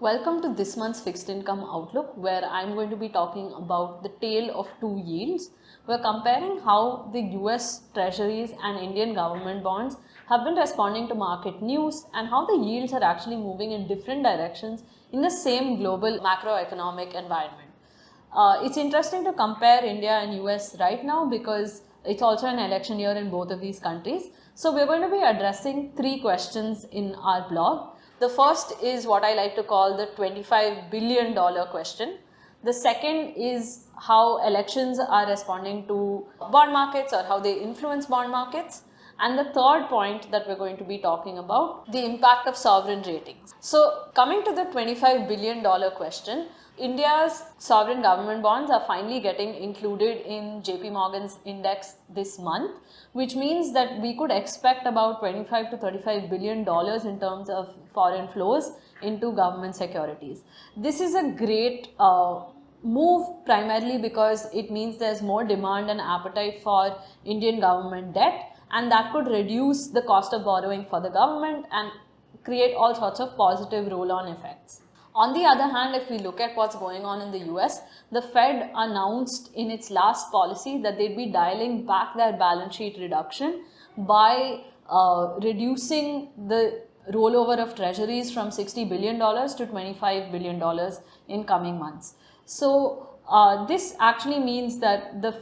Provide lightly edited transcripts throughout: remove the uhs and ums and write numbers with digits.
Welcome to this month's Fixed Income Outlook, where I'm going to be talking about the tale of two yields. We're comparing how the US Treasuries and Indian government bonds have been responding to market news and how the yields are actually moving in different directions in the same global macroeconomic environment. It's interesting to compare India and US right now because it's also an election year in both of these countries. So we're going to be addressing three questions in our blog. The first is what I like to call the $25 billion question. The second is how elections are responding to bond markets or how they influence bond markets. And the third point that we're going to be talking about, the impact of sovereign ratings. So coming to the $25 billion question, India's sovereign government bonds are finally getting included in JP Morgan's index this month, which means that we could expect about $25 to $35 billion in terms of foreign flows into government securities. This is a great move primarily because it means there's more demand and appetite for Indian government debt, and that could reduce the cost of borrowing for the government and create all sorts of positive roll-on effects. On the other hand, if we look at what's going on in the US, the Fed announced in its last policy that they'd be dialing back their balance sheet reduction by reducing the rollover of treasuries from $60 billion to $25 billion in coming months. So this actually means that the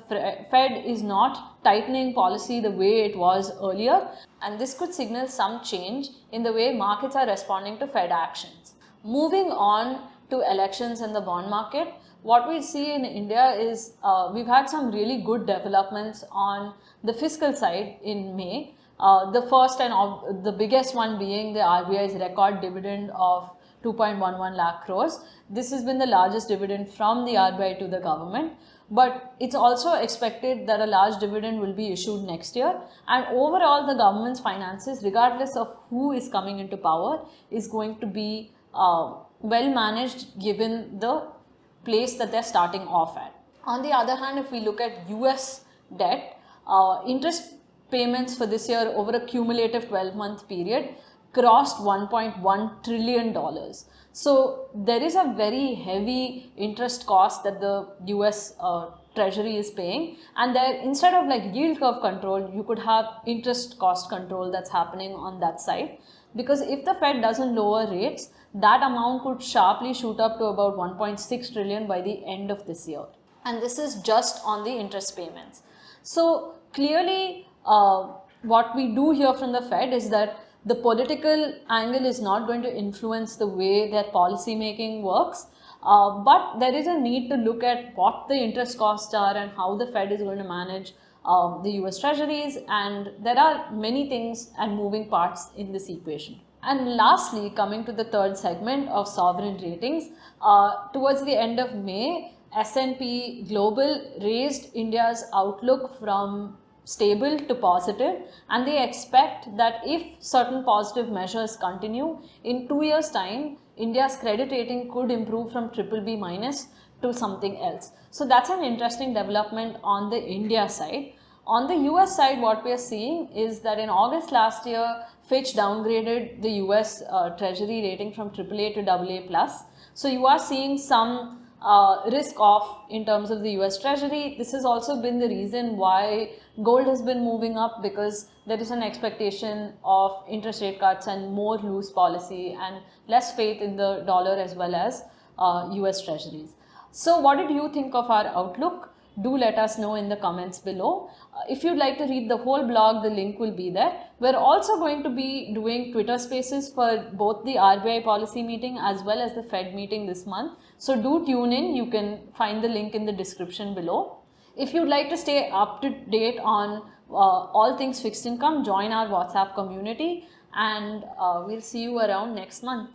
Fed is not tightening policy the way it was earlier, and this could signal some change in the way markets are responding to Fed actions. Moving on to elections in the bond market, what we see in India is we've had some really good developments on the fiscal side in May. The first and the biggest one being the RBI's record dividend of 2.11 lakh crores. This has been the largest dividend from the RBI to the government, but it's also expected that a large dividend will be issued next year, and overall the government's finances, regardless of who is coming into power, is going to be well managed given the place that they're starting off at. On the other hand, if we look at US debt, interest payments for this year over a cumulative 12-month period crossed $1.1 trillion. So there is a very heavy interest cost that the US Treasury is paying, and there, instead of like yield curve control, you could have interest cost control that's happening on that side, because if the Fed doesn't lower rates, that amount could sharply shoot up to about 1.6 trillion by the end of this year, and this is just on the interest payments. So clearly what we do hear from the Fed is that the political angle is not going to influence the way their policy making works, but there is a need to look at what the interest costs are and how the Fed is going to manage the US Treasuries, and there are many things and moving parts in this equation. And lastly, coming to the third segment of sovereign ratings, towards the end of May, S&P Global raised India's outlook from stable to positive, and they expect that if certain positive measures continue, in 2 years' time, India's credit rating could improve from BBB minus to something else. So that's an interesting development on the India side. On the US side, what we are seeing is that in August last year, Fitch downgraded the US Treasury rating from AAA to AA+. So you are seeing some risk off in terms of the US Treasury. This has also been the reason why gold has been moving up, because there is an expectation of interest rate cuts and more loose policy and less faith in the dollar as well as US Treasuries. So what did you think of our outlook? Do let us know in the comments below. If you'd like to read the whole blog, the link will be there. We're also going to be doing Twitter Spaces for both the RBI policy meeting as well as the Fed meeting this month. So do tune in. You can find the link in the description below. If you'd like to stay up to date on all things fixed income, join our WhatsApp community, and we'll see you around next month.